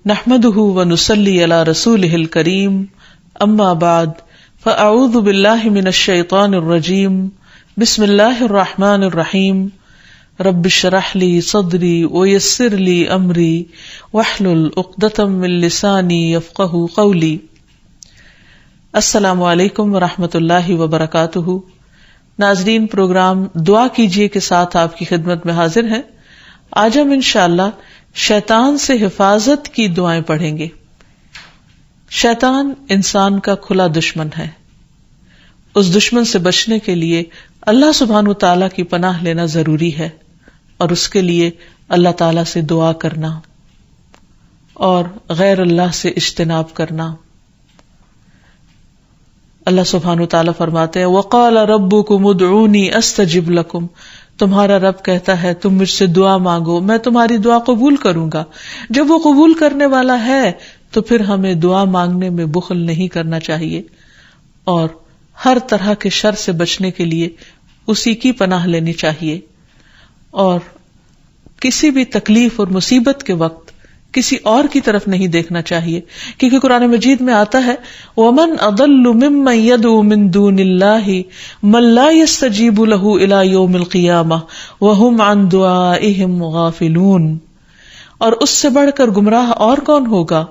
نحمده ونصلي على رسوله الكريم اما بعد فاعوذ بالله من الشيطان الرجيم بسم الله الرحمن الرحيم رب اشرح لي صدري ويسر لي امري واحلل عقدة من لساني يفقهوا قولي. السلام علیکم ورحمۃ اللہ وبرکاتہ. ناظرین، پروگرام دعا کیجیے کے ساتھ آپ کی خدمت میں حاضر ہیں. آج ہم انشاءاللہ شیطان سے حفاظت کی دعائیں پڑھیں گے. شیطان انسان کا کھلا دشمن ہے. اس دشمن سے بچنے کے لیے اللہ سبحانہ وتعالی کی پناہ لینا ضروری ہے، اور اس کے لیے اللہ تعالی سے دعا کرنا اور غیر اللہ سے اجتناب کرنا. اللہ سبحانہ وتعالی فرماتے ہیں وَقَالَ رَبُّكُمُ ادْعُونِي أَسْتَجِبْ لَكُمْ. تمہارا رب کہتا ہے تم مجھ سے دعا مانگو، میں تمہاری دعا قبول کروں گا. جب وہ قبول کرنے والا ہے تو پھر ہمیں دعا مانگنے میں بخل نہیں کرنا چاہیے، اور ہر طرح کے شر سے بچنے کے لیے اسی کی پناہ لینی چاہیے، اور کسی بھی تکلیف اور مصیبت کے وقت کسی اور کی طرف نہیں دیکھنا چاہیے، کیونکہ قرآن مجید میں آتا ہے وَمَنْ أَضَلُّ مِمَّنْ يَدْعُو مِن دُونِ اللَّهِ مَن لَّا يَسْتَجِيبُ لَهُ إِلَى يَوْمِ الْقِيَامَةِ وَهُمْ عَن دُعَائِهِمْ غَافِلُونَ. اور اس سے بڑھ کر گمراہ اور کون ہوگا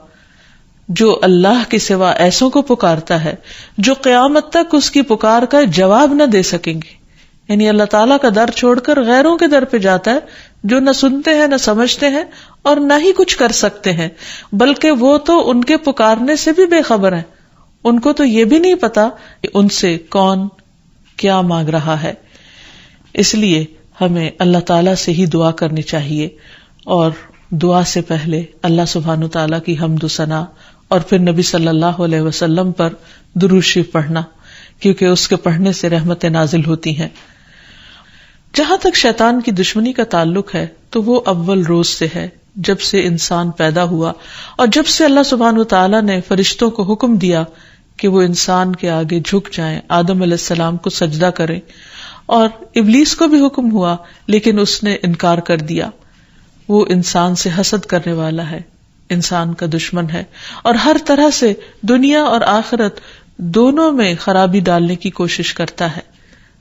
جو اللہ کے سوا ایسوں کو پکارتا ہے جو قیامت تک اس کی پکار کا جواب نہ دے سکیں گے. یعنی اللہ تعالیٰ کا در چھوڑ کر غیروں کے در پہ جاتا ہے جو نہ سنتے ہیں نہ سمجھتے ہیں اور نہ ہی کچھ کر سکتے ہیں، بلکہ وہ تو ان کے پکارنے سے بھی بے خبر ہیں. ان کو تو یہ بھی نہیں پتا کہ ان سے کون کیا مانگ رہا ہے. اس لیے ہمیں اللہ تعالیٰ سے ہی دعا کرنی چاہیے، اور دعا سے پہلے اللہ سبحانہ تعالیٰ کی حمد و ثنا اور پھر نبی صلی اللہ علیہ وسلم پر درود شریف پڑھنا، کیونکہ اس کے پڑھنے سے رحمتیں نازل ہوتی ہیں. جہاں تک شیطان کی دشمنی کا تعلق ہے تو وہ اول روز سے ہے، جب سے انسان پیدا ہوا، اور جب سے اللہ سبحانہ وتعالی نے فرشتوں کو حکم دیا کہ وہ انسان کے آگے جھک جائیں، آدم علیہ السلام کو سجدہ کریں، اور ابلیس کو بھی حکم ہوا لیکن اس نے انکار کر دیا. وہ انسان سے حسد کرنے والا ہے، انسان کا دشمن ہے، اور ہر طرح سے دنیا اور آخرت دونوں میں خرابی ڈالنے کی کوشش کرتا ہے.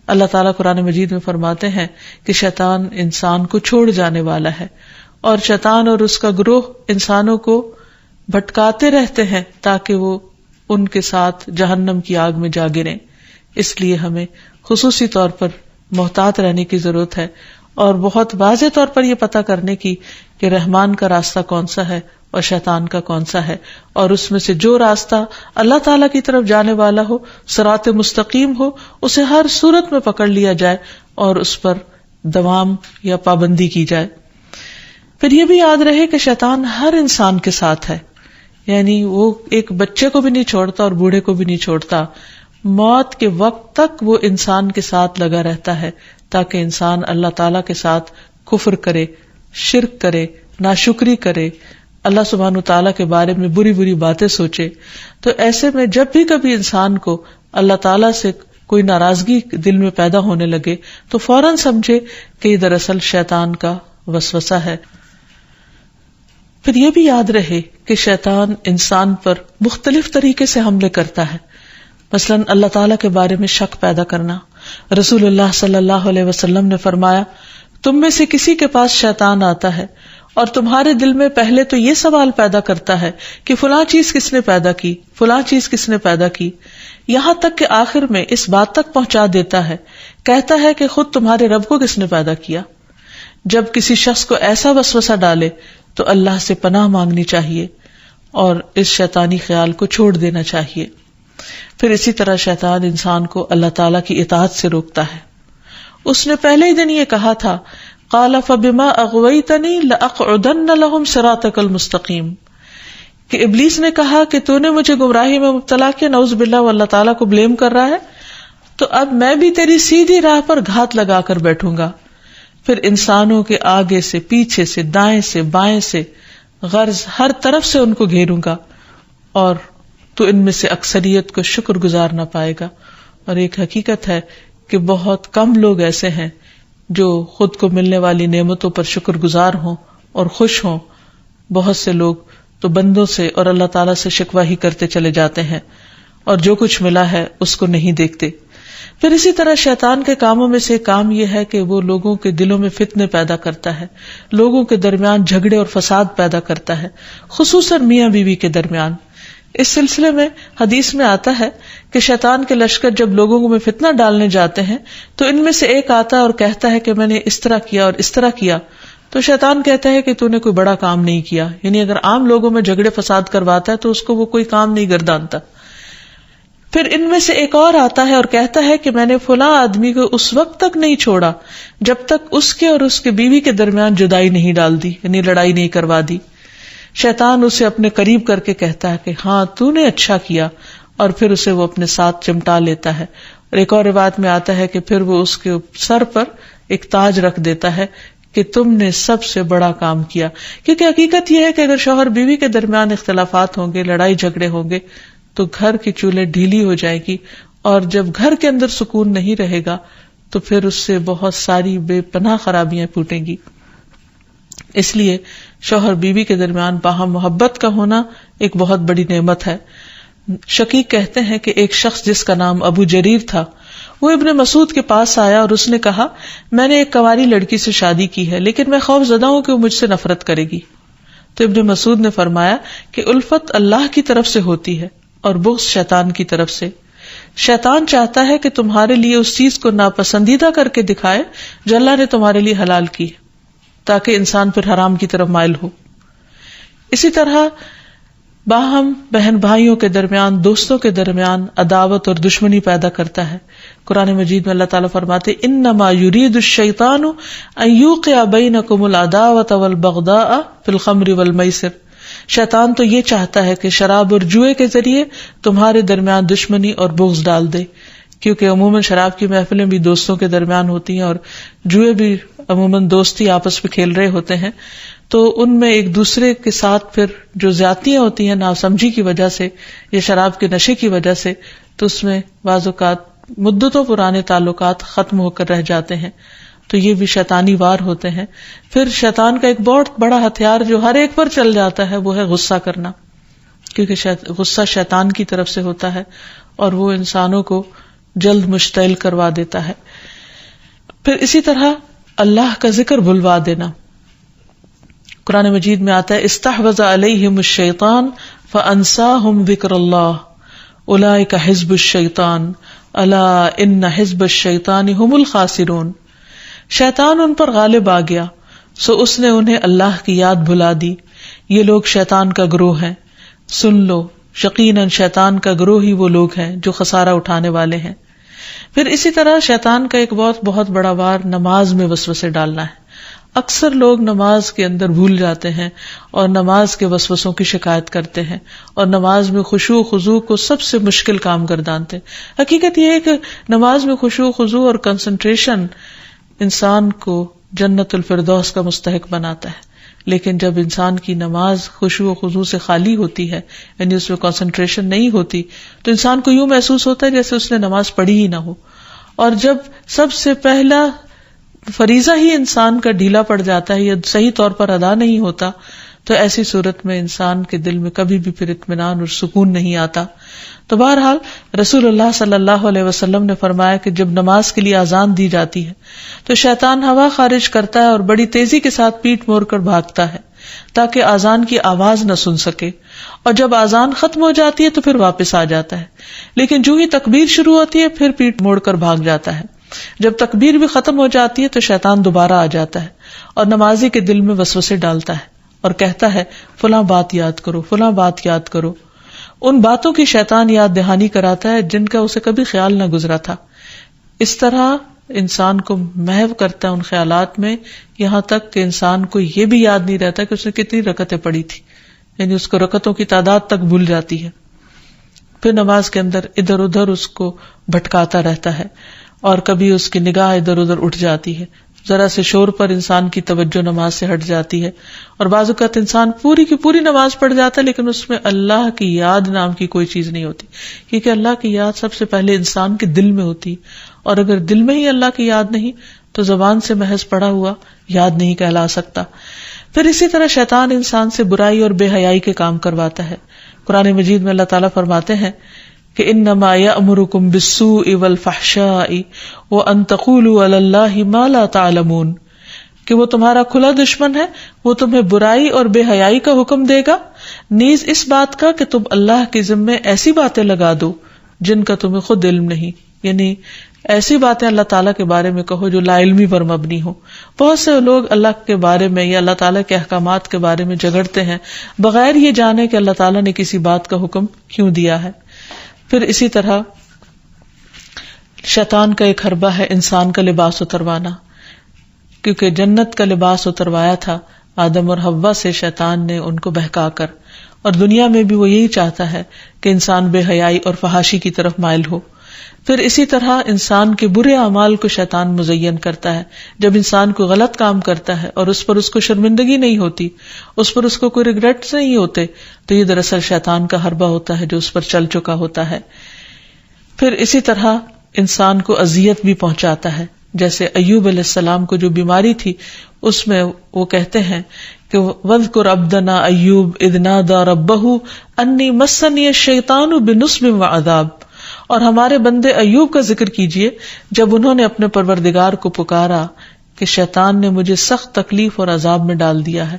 اللہ تعالیٰ قرآن مجید میں فرماتے ہیں کہ شیطان انسان کو چھوڑ جانے والا ہے، اور شیطان اور اس کا گروہ انسانوں کو بھٹکاتے رہتے ہیں تاکہ وہ ان کے ساتھ جہنم کی آگ میں جا گریں. اس لیے ہمیں خصوصی طور پر محتاط رہنے کی ضرورت ہے، اور بہت واضح طور پر یہ پتہ کرنے کی کہ رحمان کا راستہ کون سا ہے اور شیطان کا کون سا ہے، اور اس میں سے جو راستہ اللہ تعالیٰ کی طرف جانے والا ہو، صراط مستقیم ہو، اسے ہر صورت میں پکڑ لیا جائے اور اس پر دوام یا پابندی کی جائے. پھر یہ بھی یاد رہے کہ شیطان ہر انسان کے ساتھ ہے، یعنی وہ ایک بچے کو بھی نہیں چھوڑتا اور بوڑھے کو بھی نہیں چھوڑتا. موت کے وقت تک وہ انسان کے ساتھ لگا رہتا ہے تاکہ انسان اللہ تعالیٰ کے ساتھ کفر کرے، شرک کرے، ناشکری کرے، اللہ سبحانہ تعالیٰ کے بارے میں بری بری باتیں سوچے. تو ایسے میں جب بھی کبھی انسان کو اللہ تعالیٰ سے کوئی ناراضگی دل میں پیدا ہونے لگے تو فوراً سمجھے کہ یہ دراصل شیطان کا وسوسہ ہے. پھر یہ بھی یاد رہے کہ شیطان انسان پر مختلف طریقے سے حملے کرتا ہے. مثلاً اللہ تعالیٰ کے بارے میں شک پیدا کرنا. رسول اللہ صلی اللہ علیہ وسلم نے فرمایا تم میں سے کسی کے پاس شیطان آتا ہے اور تمہارے دل میں پہلے تو یہ سوال پیدا کرتا ہے کہ فلاں چیز کس نے پیدا کی، فلاں چیز کس نے پیدا کی، یہاں تک کہ آخر میں اس بات تک پہنچا دیتا ہے، کہتا ہے کہ خود تمہارے رب کو کس نے پیدا کیا. جب کسی شخص کو ایسا وسوسہ ڈالے تو اللہ سے پناہ مانگنی چاہیے اور اس شیطانی خیال کو چھوڑ دینا چاہیے. پھر اسی طرح شیطان انسان کو اللہ تعالیٰ کی اطاعت سے روکتا ہے. اس نے پہلے ہی دن یہ کہا تھا قال فبما اغویتنی لاقعدن لهم صراطک المستقیم، کہ ابلیس نے کہا کہ تو نے مجھے گمراہی میں مبتلا کیا، نعوذ باللہ، وہ اللہ تعالیٰ کو بلیم کر رہا ہے، تو اب میں بھی تیری سیدھی راہ پر گھات لگا کر بیٹھوں گا. پھر انسانوں کے آگے سے، پیچھے سے، دائیں سے، بائیں سے، غرض ہر طرف سے ان کو گھیروں گا، اور تو ان میں سے اکثریت کو شکر گزار نہ پائے گا. اور ایک حقیقت ہے کہ بہت کم لوگ ایسے ہیں جو خود کو ملنے والی نعمتوں پر شکر گزار ہوں اور خوش ہوں. بہت سے لوگ تو بندوں سے اور اللہ تعالیٰ سے شکوہ ہی کرتے چلے جاتے ہیں اور جو کچھ ملا ہے اس کو نہیں دیکھتے. پھر اسی طرح شیطان کے کاموں میں سے کام یہ ہے کہ وہ لوگوں کے دلوں میں فتنے پیدا کرتا ہے، لوگوں کے درمیان جھگڑے اور فساد پیدا کرتا ہے، خصوصاً میاں بیوی کے درمیان. اس سلسلے میں حدیث میں آتا ہے کہ شیطان کے لشکر جب لوگوں میں فتنہ ڈالنے جاتے ہیں تو ان میں سے ایک آتا ہے اور کہتا ہے کہ میں نے اس طرح کیا اور اس طرح کیا. تو شیطان کہتا ہے کہ تو نے کوئی بڑا کام نہیں کیا، یعنی اگر عام لوگوں میں جھگڑے فساد کرواتا ہے تو اس کو وہ کوئی کام نہیں گردانتا. پھر ان میں سے ایک اور آتا ہے اور کہتا ہے کہ میں نے فلاں آدمی کو اس وقت تک نہیں چھوڑا جب تک اس کے اور اس کے بیوی کے درمیان جدائی نہیں ڈال دی، یعنی لڑائی نہیں کروا دی. شیطان اسے اپنے قریب کر کے کہتا ہے کہ ہاں تو نے اچھا کیا، اور پھر اسے وہ اپنے ساتھ چمٹا لیتا ہے. اور ایک اور روایت میں آتا ہے کہ پھر وہ اس کے سر پر ایک تاج رکھ دیتا ہے کہ تم نے سب سے بڑا کام کیا. کیونکہ حقیقت یہ ہے کہ اگر شوہر بیوی کے درمیان اختلافات ہوں گے، لڑائی جھگڑے ہوں گے، تو گھر کی چولہے ڈھیلی ہو جائے گی، اور جب گھر کے اندر سکون نہیں رہے گا تو پھر اس سے بہت ساری بے پناہ خرابیاں پھوٹیں گی. اس لیے شوہر بیوی کے درمیان باہم محبت کا ہونا ایک بہت بڑی نعمت ہے. شقیق کہتے ہیں کہ ایک شخص جس کا نام ابو جریر تھا، وہ ابن مسعود کے پاس آیا اور اس نے کہا میں نے ایک کنواری لڑکی سے شادی کی ہے، لیکن میں خوف زدہ ہوں کہ وہ مجھ سے نفرت کرے گی. تو ابن مسعود نے فرمایا کہ الفت اللہ کی طرف سے ہوتی ہے اور بغض شیطان کی طرف سے. شیطان چاہتا ہے کہ تمہارے لیے اس چیز کو ناپسندیدہ کر کے دکھائے جو اللہ نے تمہارے لیے حلال کی، تاکہ انسان پھر حرام کی طرف مائل ہو. اسی طرح باہم بہن بھائیوں کے درمیان، دوستوں کے درمیان عداوت اور دشمنی پیدا کرتا ہے. قرآن مجید میں اللہ تعالیٰ فرماتے انما یرید الشیطان ان یوقع بینکم العداوۃ والبغضاء فی الخمر والمیسر. شیطان تو یہ چاہتا ہے کہ شراب اور جوئے کے ذریعے تمہارے درمیان دشمنی اور بغض ڈال دے، کیونکہ عموماً شراب کی محفلیں بھی دوستوں کے درمیان ہوتی ہیں اور جوئے بھی عموماً دوستی آپس میں کھیل رہے ہوتے ہیں، تو ان میں ایک دوسرے کے ساتھ پھر جو زیادتیاں ہوتی ہیں ناسمجھی کی وجہ سے یا شراب کے نشے کی وجہ سے، تو اس میں بعض اوقات مدتوں پرانے تعلقات ختم ہو کر رہ جاتے ہیں. تو یہ بھی شیطانی وار ہوتے ہیں. پھر شیطان کا ایک بہت بڑا ہتھیار جو ہر ایک پر چل جاتا ہے وہ ہے غصہ کرنا، کیونکہ غصہ شیطان کی طرف سے ہوتا ہے اور وہ انسانوں کو جلد مشتعل کروا دیتا ہے. پھر اسی طرح اللہ کا ذکر بھلوا دینا. قرآن مجید میں آتا ہے استحوذ علیہم الشیطان فانساہم ذکر اللہ اولئک حزب الشیطان الا ان حزب الشیطان هم الخاسرون. شیطان ان پر غالب آ گیا سو اس نے انہیں اللہ کی یاد بھلا دی، یہ لوگ شیطان کا گروہ ہیں، سن لو یقیناً شیطان کا گروہ ہی وہ لوگ ہیں جو خسارہ اٹھانے والے ہیں. پھر اسی طرح شیطان کا ایک بہت بڑا وار نماز میں وسوسے ڈالنا ہے. اکثر لوگ نماز کے اندر بھول جاتے ہیں اور نماز کے وسوسوں کی شکایت کرتے ہیں اور نماز میں خشوع خضوع کو سب سے مشکل کام گردانتے ہیں. حقیقت یہ ہے کہ نماز میں خشوع خضوع اور کنسنٹریشن انسان کو جنت الفردوس کا مستحق بناتا ہے، لیکن جب انسان کی نماز خشوع و خضوع سے خالی ہوتی ہے، یعنی اس میں کنسنٹریشن نہیں ہوتی، تو انسان کو یوں محسوس ہوتا ہے جیسے اس نے نماز پڑھی ہی نہ ہو. اور جب سب سے پہلا فریضہ ہی انسان کا ڈھیلا پڑ جاتا ہے یا صحیح طور پر ادا نہیں ہوتا، تو ایسی صورت میں انسان کے دل میں کبھی بھی پھر اطمینان اور سکون نہیں آتا. تو بہرحال رسول اللہ صلی اللہ علیہ وسلم نے فرمایا کہ جب نماز کے لیے اذان دی جاتی ہے تو شیطان ہوا خارج کرتا ہے اور بڑی تیزی کے ساتھ پیٹ موڑ کر بھاگتا ہے تاکہ اذان کی آواز نہ سن سکے، اور جب اذان ختم ہو جاتی ہے تو پھر واپس آ جاتا ہے. لیکن جو ہی تکبیر شروع ہوتی ہے پھر پیٹ موڑ کر بھاگ جاتا ہے. جب تکبیر بھی ختم ہو جاتی ہے تو شیطان دوبارہ آ جاتا ہے اور نمازی کے دل میں وسوسے ڈالتا ہے اور کہتا ہے فلاں بات یاد کرو، فلاں بات یاد کرو. ان باتوں کی شیطان یاد دہانی کراتا ہے جن کا اسے کبھی خیال نہ گزرا تھا. اس طرح انسان کو محو کرتا ہے ان خیالات میں، یہاں تک کہ انسان کو یہ بھی یاد نہیں رہتا کہ اس نے کتنی رکعتیں پڑھی تھی، یعنی اس کو رکعتوں کی تعداد تک بھول جاتی ہے. پھر نماز کے اندر ادھر ادھر اس کو بھٹکاتا رہتا ہے اور کبھی اس کی نگاہ ادھر ادھر اٹھ جاتی ہے، ذرا سے شور پر انسان کی توجہ نماز سے ہٹ جاتی ہے، اور بعض اوقات انسان پوری کی پوری نماز پڑھ جاتا ہے لیکن اس میں اللہ کی یاد نام کی کوئی چیز نہیں ہوتی، کیونکہ اللہ کی یاد سب سے پہلے انسان کے دل میں ہوتی، اور اگر دل میں ہی اللہ کی یاد نہیں تو زبان سے محض پڑھا ہوا یاد نہیں کہلا سکتا. پھر اسی طرح شیطان انسان سے برائی اور بے حیائی کے کام کرواتا ہے. قرآن مجید میں اللہ تعالیٰ فرماتے ہیں کہ انما یأمرکم بالسوء والفحشاء وان تقولوا علی اللہ ما لا تعلمون، کہ وہ تمہارا کھلا دشمن ہے، وہ تمہیں برائی اور بے حیائی کا حکم دے گا، نیز اس بات کا کہ تم اللہ کے ذمے ایسی باتیں لگا دو جن کا تمہیں خود علم نہیں. یعنی ایسی باتیں اللہ تعالیٰ کے بارے میں کہو جو لا علمی پر مبنی ہو. بہت سے لوگ اللہ کے بارے میں یا اللہ تعالیٰ کے احکامات کے بارے میں جھگڑتے ہیں بغیر یہ جانے کہ اللہ تعالیٰ نے کسی بات کا حکم کیوں دیا ہے. پھر اسی طرح شیطان کا ایک حربہ ہے انسان کا لباس اتروانا، کیونکہ جنت کا لباس اتروایا تھا آدم اور حوا سے شیطان نے ان کو بہکا کر، اور دنیا میں بھی وہ یہی چاہتا ہے کہ انسان بے حیائی اور فحاشی کی طرف مائل ہو. پھر اسی طرح انسان کے برے اعمال کو شیطان مزین کرتا ہے. جب انسان کو غلط کام کرتا ہے اور اس پر اس کو شرمندگی نہیں ہوتی، اس پر اس کو کوئی ریگریٹس نہیں ہوتے، تو یہ دراصل شیطان کا حربہ ہوتا ہے جو اس پر چل چکا ہوتا ہے. پھر اسی طرح انسان کو اذیت بھی پہنچاتا ہے. جیسے ایوب علیہ السلام کو جو بیماری تھی، اس میں وہ کہتے ہیں کہ وَاذْكُرْ عَبْدَنَا أَيُّوبَ إِذْ نَادَى رَبَّهُ أَنِّي مَسَّنِيَ الشَّيْطَانُ بِنُصْبٍ وَعَذَابٍ. اور ہمارے بندے ایوب کا ذکر کیجئے جب انہوں نے اپنے پروردگار کو پکارا کہ شیطان نے مجھے سخت تکلیف اور عذاب میں ڈال دیا ہے.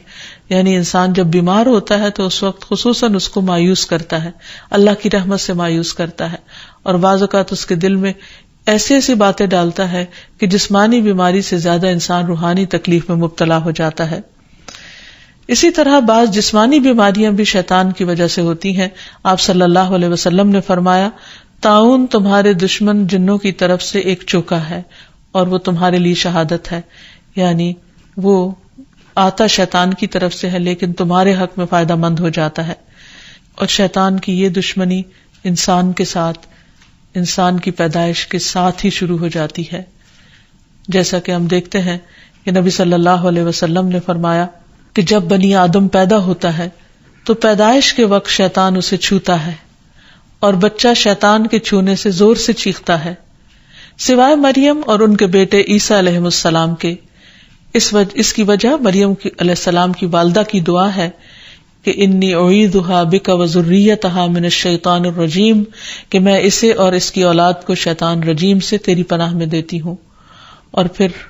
یعنی انسان جب بیمار ہوتا ہے تو اس وقت خصوصاً اس کو مایوس کرتا ہے، اللہ کی رحمت سے مایوس کرتا ہے، اور بعض اوقات اس کے دل میں ایسی باتیں ڈالتا ہے کہ جسمانی بیماری سے زیادہ انسان روحانی تکلیف میں مبتلا ہو جاتا ہے. اسی طرح بعض جسمانی بیماریاں بھی شیطان کی وجہ سے ہوتی ہیں. آپ صلی اللہ علیہ وسلم نے فرمایا طاعون تمہارے دشمن جنوں کی طرف سے ایک چوکا ہے اور وہ تمہارے لیے شہادت ہے. یعنی وہ آتا شیطان کی طرف سے ہے لیکن تمہارے حق میں فائدہ مند ہو جاتا ہے. اور شیطان کی یہ دشمنی انسان کے ساتھ، انسان کی پیدائش کے ساتھ ہی شروع ہو جاتی ہے. جیسا کہ ہم دیکھتے ہیں کہ نبی صلی اللہ علیہ وسلم نے فرمایا کہ جب بنی آدم پیدا ہوتا ہے تو پیدائش کے وقت شیطان اسے چھوتا ہے اور بچہ شیطان کے چھونے سے زور سے چیختا ہے، سوائے مریم اور ان کے بیٹے عیسیٰ علیہ السلام کے. اس کی وجہ مریم علیہ السلام کی والدہ کی دعا ہے کہ انی اعیذھا بک وذریتھا من الشیطان الرجیم، کہ میں اسے اور اس کی اولاد کو شیطان رجیم سے تیری پناہ میں دیتی ہوں. اور پھر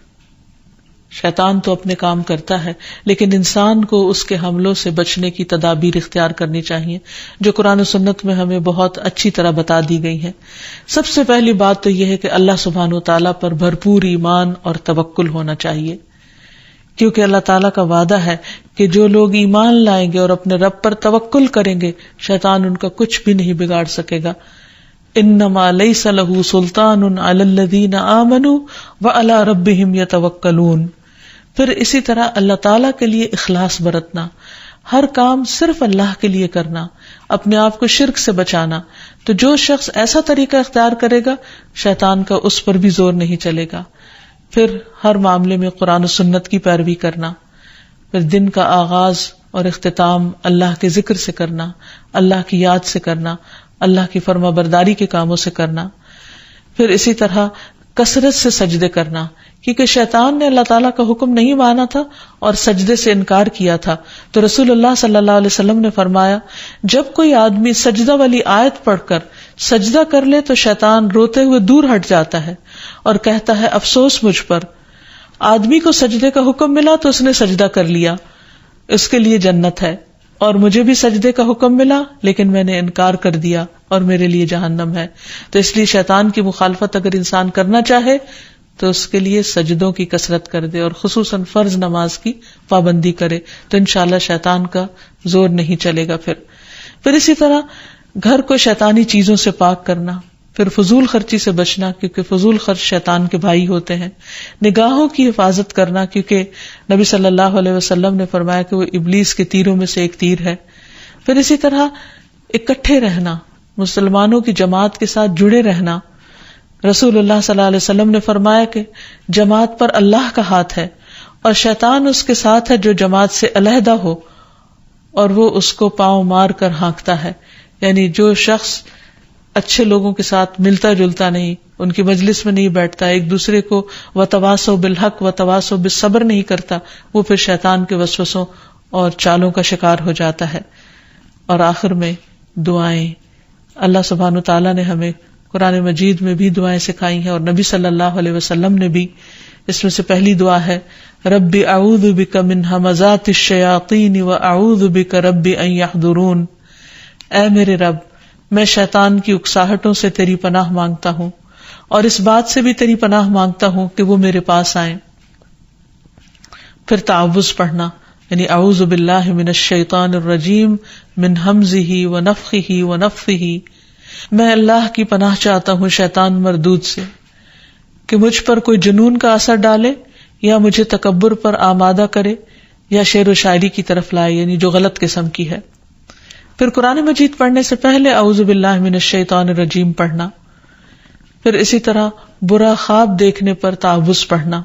شیطان تو اپنے کام کرتا ہے لیکن انسان کو اس کے حملوں سے بچنے کی تدابیر اختیار کرنی چاہیے جو قرآن و سنت میں ہمیں بہت اچھی طرح بتا دی گئی ہیں. سب سے پہلی بات تو یہ ہے کہ اللہ سبحانہ و تعالیٰ پر بھرپور ایمان اور توکل ہونا چاہیے، کیونکہ اللہ تعالیٰ کا وعدہ ہے کہ جو لوگ ایمان لائیں گے اور اپنے رب پر توکل کریں گے شیطان ان کا کچھ بھی نہیں بگاڑ سکے گا. انما لیس لہ سلطان علی الذین آمنوا وعلی ربہم یتوکلون. پھر اسی طرح اللہ تعالیٰ کے لیے اخلاص برتنا، ہر کام صرف اللہ کے لیے کرنا، اپنے آپ کو شرک سے بچانا. تو جو شخص ایسا طریقہ اختیار کرے گا شیطان کا اس پر بھی زور نہیں چلے گا. پھر ہر معاملے میں قرآن و سنت کی پیروی کرنا. پھر دن کا آغاز اور اختتام اللہ کے ذکر سے کرنا، اللہ کی یاد سے کرنا، اللہ کی فرما برداری کے کاموں سے کرنا. پھر اسی طرح کثرت سے سجدے کرنا، کیونکہ شیطان نے اللہ تعالیٰ کا حکم نہیں مانا تھا اور سجدے سے انکار کیا تھا. تو رسول اللہ صلی اللہ علیہ وسلم نے فرمایا جب کوئی آدمی سجدہ والی آیت پڑھ کر سجدہ کر لے تو شیطان روتے ہوئے دور ہٹ جاتا ہے اور کہتا ہے افسوس مجھ پر. آدمی کو سجدے کا حکم ملا تو اس نے سجدہ کر لیا، اس کے لیے جنت ہے، اور مجھے بھی سجدے کا حکم ملا لیکن میں نے انکار کر دیا اور میرے لیے جہنم ہے. تو اس لیے شیطان کی مخالفت اگر انسان کرنا چاہے تو اس کے لیے سجدوں کی کثرت کر دے اور خصوصاً فرض نماز کی پابندی کرے تو انشاءاللہ شیطان کا زور نہیں چلے گا. پھر اسی طرح گھر کو شیطانی چیزوں سے پاک کرنا. پھر فضول خرچی سے بچنا کیونکہ فضول خرچ شیطان کے بھائی ہوتے ہیں. نگاہوں کی حفاظت کرنا کیونکہ نبی صلی اللہ علیہ وسلم نے فرمایا کہ وہ ابلیس کے تیروں میں سے ایک تیر ہے. پھر اسی طرح اکٹھے رہنا، مسلمانوں کی جماعت کے ساتھ جڑے رہنا. رسول اللہ صلی اللہ علیہ وسلم نے فرمایا کہ جماعت پر اللہ کا ہاتھ ہے اور شیطان اس کے ساتھ ہے جو جماعت سے علیحدہ ہو اور وہ اس کو پاؤں مار کر ہانکتا ہے. یعنی جو شخص اچھے لوگوں کے ساتھ ملتا جلتا نہیں، ان کی مجلس میں نہیں بیٹھتا، ایک دوسرے کو وتواصوا بالحق وتواصوا بالصبر نہیں کرتا، وہ پھر شیطان کے وسوسوں اور چالوں کا شکار ہو جاتا ہے۔ اور آخر میں دعائیں، اللہ سبحانہ تعالیٰ نے ہمیں قرآن مجید میں بھی دعائیں سکھائی ہیں، اور نبی صلی اللہ علیہ وسلم نے بھی۔ اس میں سے پہلی دعا ہے رب اعوذ بک من ہمزات الشیاطین واعوذ بک رب ان یحضرون، اے میرے رب میں شیطان کی اکساہٹوں سے تیری پناہ مانگتا ہوں، اور اس بات سے بھی تیری پناہ مانگتا ہوں کہ وہ میرے پاس آئیں۔ پھر تعوذ پڑھنا، یعنی اعوذ باللہ من الشیطان الرجیم من ہمزہ ونفخہ ونفثہ، میں اللہ کی پناہ چاہتا ہوں شیطان مردود سے کہ مجھ پر کوئی جنون کا اثر ڈالے یا مجھے تکبر پر آمادہ کرے یا شعر و شاعری کی طرف لائے، یعنی جو غلط قسم کی ہے۔ پھر قرآن مجید پڑھنے سے پہلے اعوذ باللہ من الشیطان الرجیم پڑھنا، پھر اسی طرح برا خواب دیکھنے پر تعوذ پڑھنا۔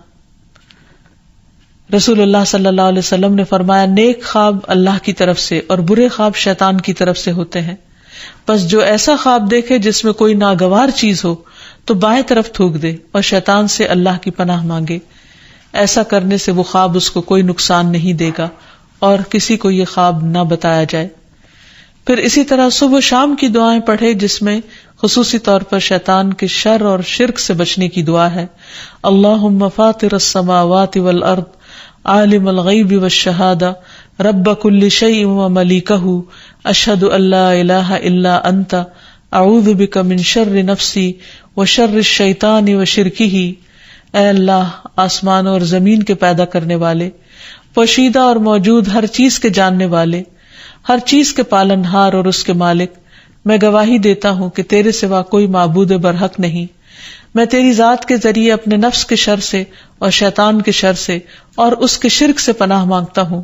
رسول اللہ صلی اللہ علیہ وسلم نے فرمایا نیک خواب اللہ کی طرف سے اور برے خواب شیطان کی طرف سے ہوتے ہیں، بس جو ایسا خواب دیکھے جس میں کوئی ناگوار چیز ہو تو بائیں طرف تھوک دے اور شیطان سے اللہ کی پناہ مانگے، ایسا کرنے سے وہ خواب اس کو کوئی نقصان نہیں دے گا اور کسی کو یہ خواب نہ بتایا جائے۔ پھر اسی طرح صبح و شام کی دعائیں پڑھے، جس میں خصوصی طور پر شیطان کے شر اور شرک سے بچنے کی دعا ہے۔ اللہم فاطر السماوات والارض عالم الغیب والشہادہ رب کل شیء وملیکہ اشہد ان لا الہ الا انت اعوذ بک من شر نفسی وشر الشیطان وشرکہ، اے اللہ آسمانوں اور زمین کے پیدا کرنے والے، پوشیدہ اور موجود ہر چیز کے جاننے والے، ہر چیز کے پالنہار اور اس کے مالک، میں گواہی دیتا ہوں کہ تیرے سوا کوئی معبود برحق نہیں، میں تیری ذات کے ذریعے اپنے نفس کے شر سے اور شیطان کے شر سے اور اس کے شرک سے پناہ مانگتا ہوں۔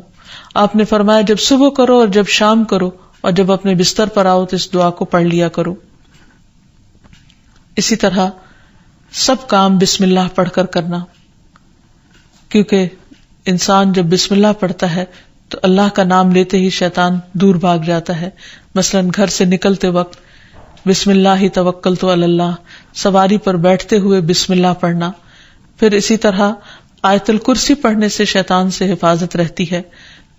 آپ نے فرمایا جب صبح کرو اور جب شام کرو اور جب اپنے بستر پر آؤ تو اس دعا کو پڑھ لیا کرو۔ اسی طرح سب کام بسم اللہ پڑھ کر کرنا، کیونکہ انسان جب بسم اللہ پڑھتا ہے تو اللہ کا نام لیتے ہی شیطان دور بھاگ جاتا ہے۔ مثلا گھر سے نکلتے وقت بسم اللہ توکلت علی اللہ، سواری پر بیٹھتے ہوئے بسم اللہ پڑھنا۔ پھر اسی طرح آیت الکرسی پڑھنے سے شیطان سے حفاظت رہتی ہے۔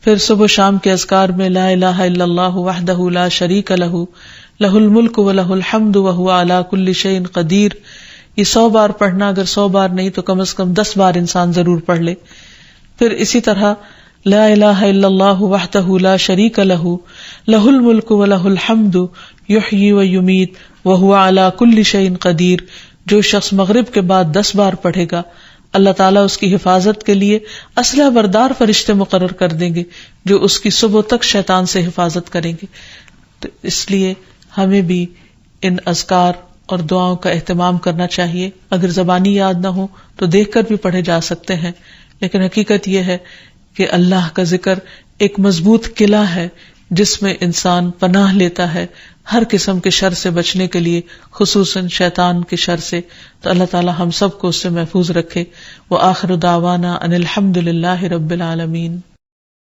پھر صبح و شام کے اذکار میں لا الہ الا اللہ وحدہ لا شریک لہ لہ الملک ولہ الحمد وہو علی کل شیء قدیر، یہ 100 بار پڑھنا، اگر 100 بار نہیں تو کم از کم 10 بار انسان ضرور پڑھ لے۔ پھر اسی طرح لا الہ الا اللہ وحدہ لا شریک لہ لہ الملک ولہ الحمد یحیی ویمیت وہو علی کل شیء قدیر، جو شخص مغرب کے بعد 10 بار پڑھے گا اللہ تعالیٰ اس کی حفاظت کے لیے اسلحہ بردار فرشتے مقرر کر دیں گے جو اس کی صبح تک شیطان سے حفاظت کریں گے۔ تو اس لیے ہمیں بھی ان اذکار اور دعاؤں کا اہتمام کرنا چاہیے۔ اگر زبانی یاد نہ ہو تو دیکھ کر بھی پڑھے جا سکتے ہیں، لیکن حقیقت یہ ہے کہ اللہ کا ذکر ایک مضبوط قلعہ ہے جس میں انسان پناہ لیتا ہے ہر قسم کے شر سے بچنے کے لیے، خصوصاً شیطان کے شر سے۔ تو اللہ تعالی ہم سب کو اس سے محفوظ رکھے۔ وآخر دعوانا ان الحمد للہ رب العالمین۔